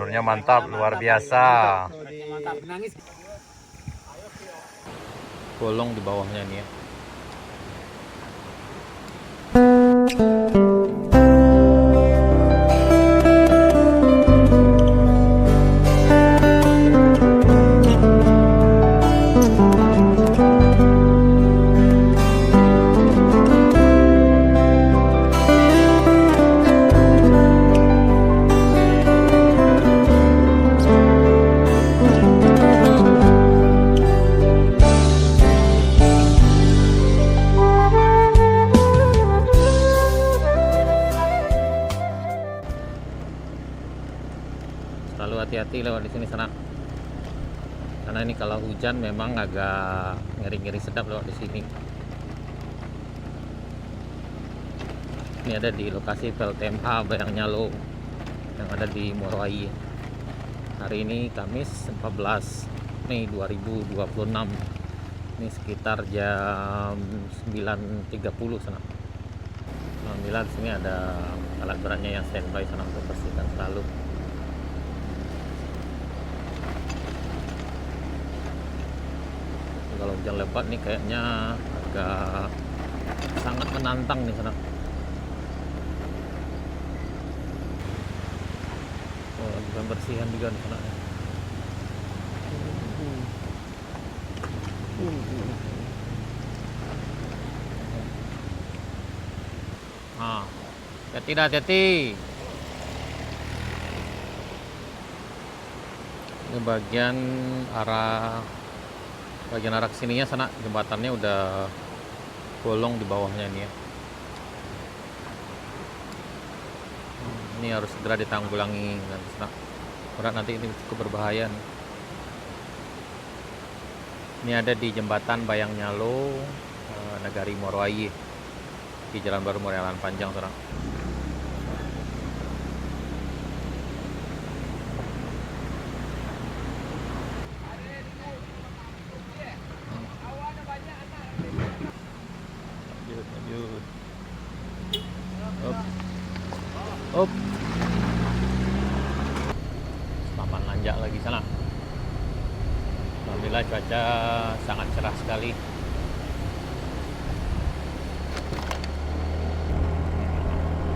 Jalurnya mantap, luar biasa. Mantap, nangis. Bolong di bawahnya nih ya. Selalu hati-hati lewat di sini sana. Karena ini kalau hujan memang agak ngeri-ngeri sedap lewat di sini. Ini ada di lokasi PLTMH Bayangnyalo yang ada di Moroai. Hari ini Kamis 14 Mei 2026. Ini sekitar jam 9.30 sana. Alhamdulillah di sini ada alat beratnya yang standby sana untuk bersihkan selalu. Kalau hujan lebat nih kayaknya agak sangat menantang nih sana. Oh, lagi pembersihan juga di sana. Ah, hati-hati. Ini bagian arah kesininya sana, jembatannya udah bolong di bawahnya nih ya. Ini harus segera ditanggulangi karena nanti ini cukup berbahaya nih. Ini ada di jembatan Bayangnyalo, Nagari Moroai, di Jalan Baru Morealan Panjang sana. Lanjut. Up. Papan nanjak lagi sana. Alhamdulillah cuaca sangat cerah sekali.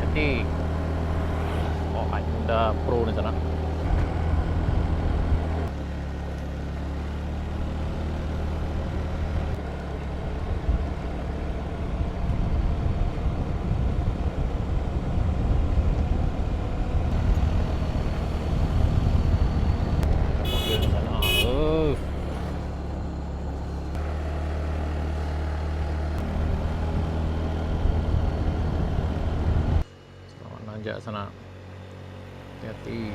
Jadi udah pro di sana. Nanjak sana, hati-hati.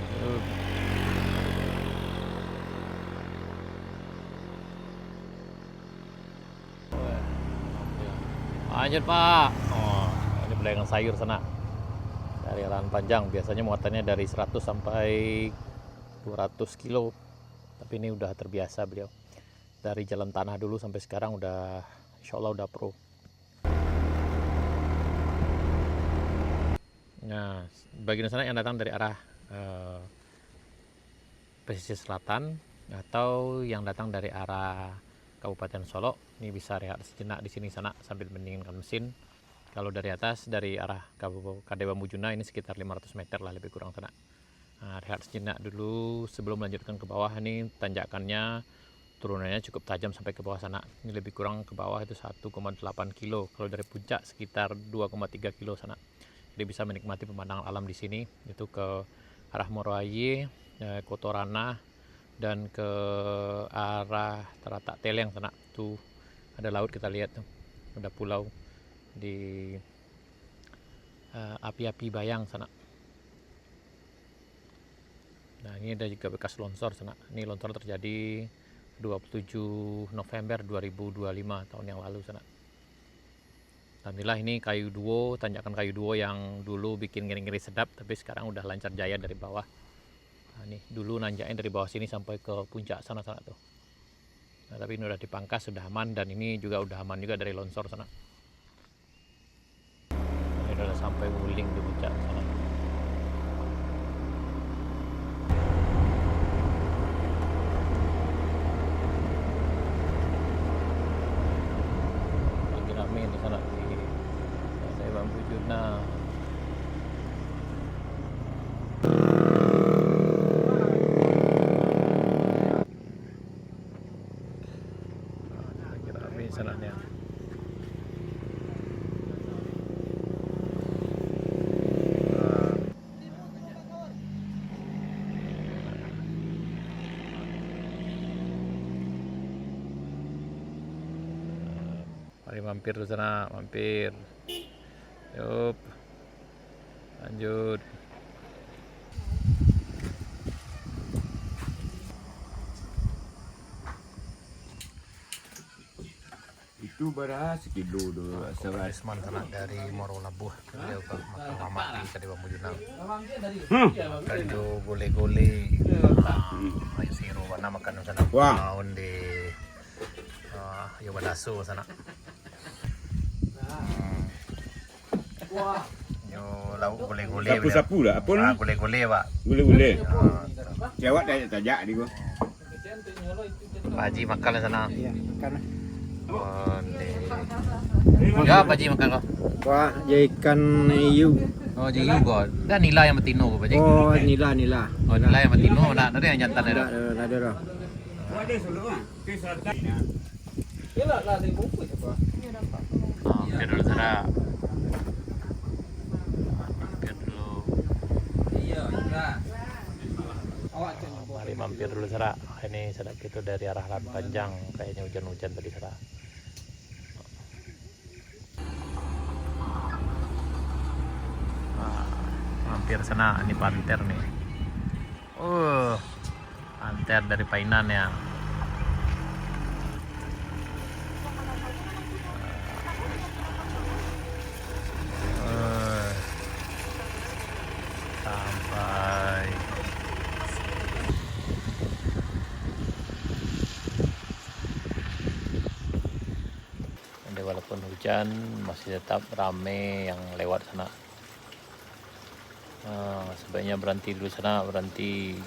Lanjut Pak. Oh, ini pedagang sayur sana dari lahan panjang. Biasanya muatannya dari 100 sampai 200 kilo, tapi ini udah terbiasa beliau. Dari jalan tanah dulu sampai sekarang udah, insya Allah udah pro. Nah, bagian sana yang datang dari arah pesisir selatan atau yang datang dari arah Kabupaten Solo, ini bisa rehat sejenak di sini sana sambil mendinginkan mesin. Kalau dari atas dari arah Kadai Bambujuna ini sekitar 500 meter lah lebih kurang sana. Nah, rehat sejenak dulu sebelum melanjutkan ke bawah. Ini tanjakannya turunannya cukup tajam sampai ke bawah sana. Ini lebih kurang ke bawah itu 1,8 kilo. Kalau dari puncak sekitar 2,3 kilo sana. Jadi bisa menikmati pemandangan alam di sini, itu ke arah Moroai, Kotorana, dan ke arah Teratak Teleng sana. Tuh ada laut kita lihat tuh, ada pulau di api-api bayang sana. Nah ini ada juga bekas longsor sana. Ini longsor terjadi 27 November 2025 tahun yang lalu sana. Alhamdulillah ini kayu duo, tanjakan kayu duo yang dulu bikin ngeri-ngeri sedap, tapi sekarang udah lancar jaya dari bawah. Nah, ini dulu nanjaknya dari bawah sini sampai ke puncak sana-sana tuh. Nah, tapi ini udah dipangkas, sudah aman, dan ini juga udah aman juga dari longsor sana. Ini udah sampai wuling di puncak sana. sana nih. Mari mampir di sana, mampir. Yup. Lanjut. Itu beras sekilo dulu. Risman sana dari Moro Labuh beliau ke makam mama di Kadewa Mujunang. Kalau gole-gole, ayo siru warna makan sana. Wah. Maun di Yobadaso sana. Yo lauk gole-gole. Sapu-sapu lah. Apa ni? Gole-gole pak. Gule-gule. Jawab tajak di gua. Pak Haji makan sana. Iya, karena Enggak, Pak Haji makan kau. wah, jadi ikan hiu. Oh, jadi juga. Dan nila yang betino, Pak Haji. Oh, nila. Oh, nila yang betino, nak ada yang jantan ada. Ada dah. Ada selalu ah. Ke selatan. Mampir dulu sana. Mampir dulu. Mari mampir dulu sana. Ini sedap itu dari arah Lan Panjang. Kayaknya hujan-hujan tadi sana. Mampir sana, ini panter nih. Panter dari Painan ya. Sampai Jadi walaupun hujan masih tetap rame yang lewat sana. Sebaiknya berhenti dulu sana, berhenti.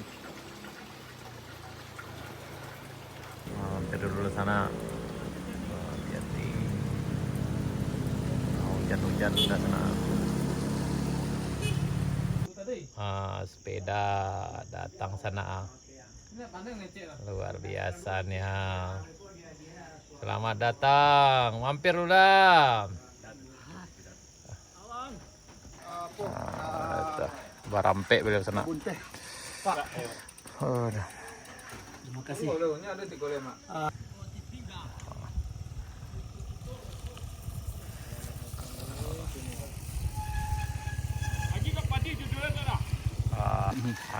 Mampir dulu sana. Hati-hati. Hujan-hujan udah sana. Sepeda datang sana. Luar biasanya. Selamat datang, mampir udah. Barampe beliau sana. Terima kasih.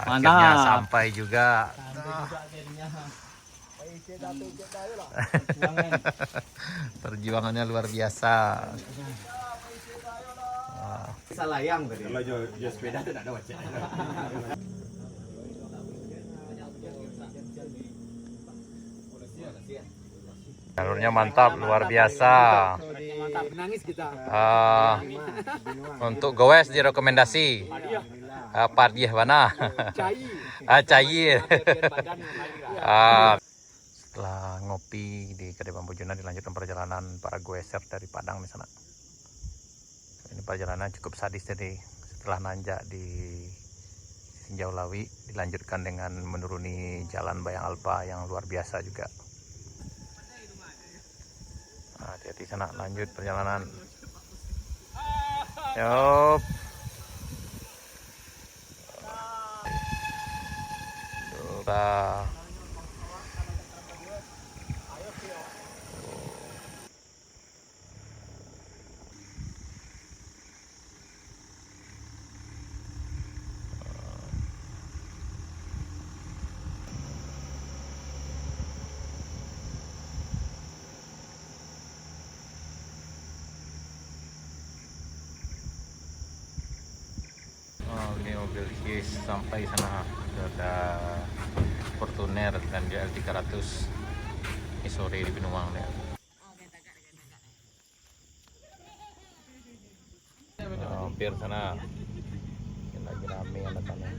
Akhirnya sampai juga. Perjuangannya luar biasa. Salayang tadi. Kalau jual sepeda tu tak ada wajah. Jalurnya mantap, luar biasa. Mantap, menangis kita. Untuk goes direkomendasi. Padiah mana? Cair. Setelah ngopi di Kedai Bambu Juna dilanjutkan perjalanan para goeser dari Padang di sana. Ini perjalanan cukup sadis tadi. Setelah nanjak di Sinjau Lawi dilanjutkan dengan menuruni jalan Bayang Alpa yang luar biasa juga. Hati-hati sana, lanjut perjalanan. Yup. Sudah. Ini mobil Hiace sampai sana. Ada Fortuner dan GL 300 ini sore di Binuang ya. Hampir sana lagi rame anak-anak.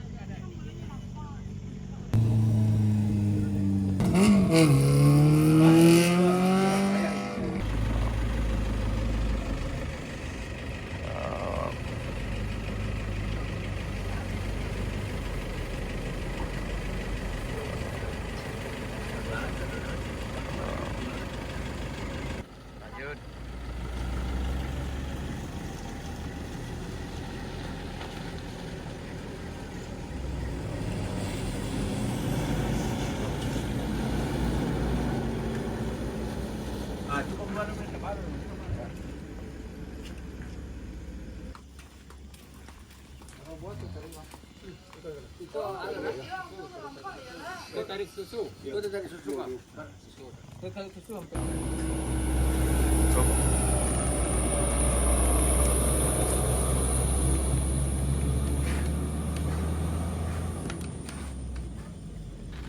Itu tarik susu. Itu tarik susu, Pak. Itu tarik susu sampai.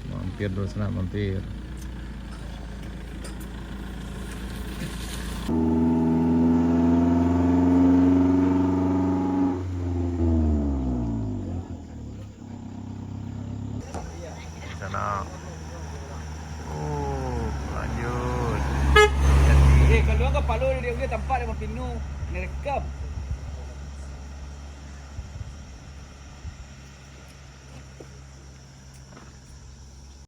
Mampir dulu sana, mampir. Sana. Lanjut. Kalau ke Palu dia tempat yang mau pinu, ngerekam.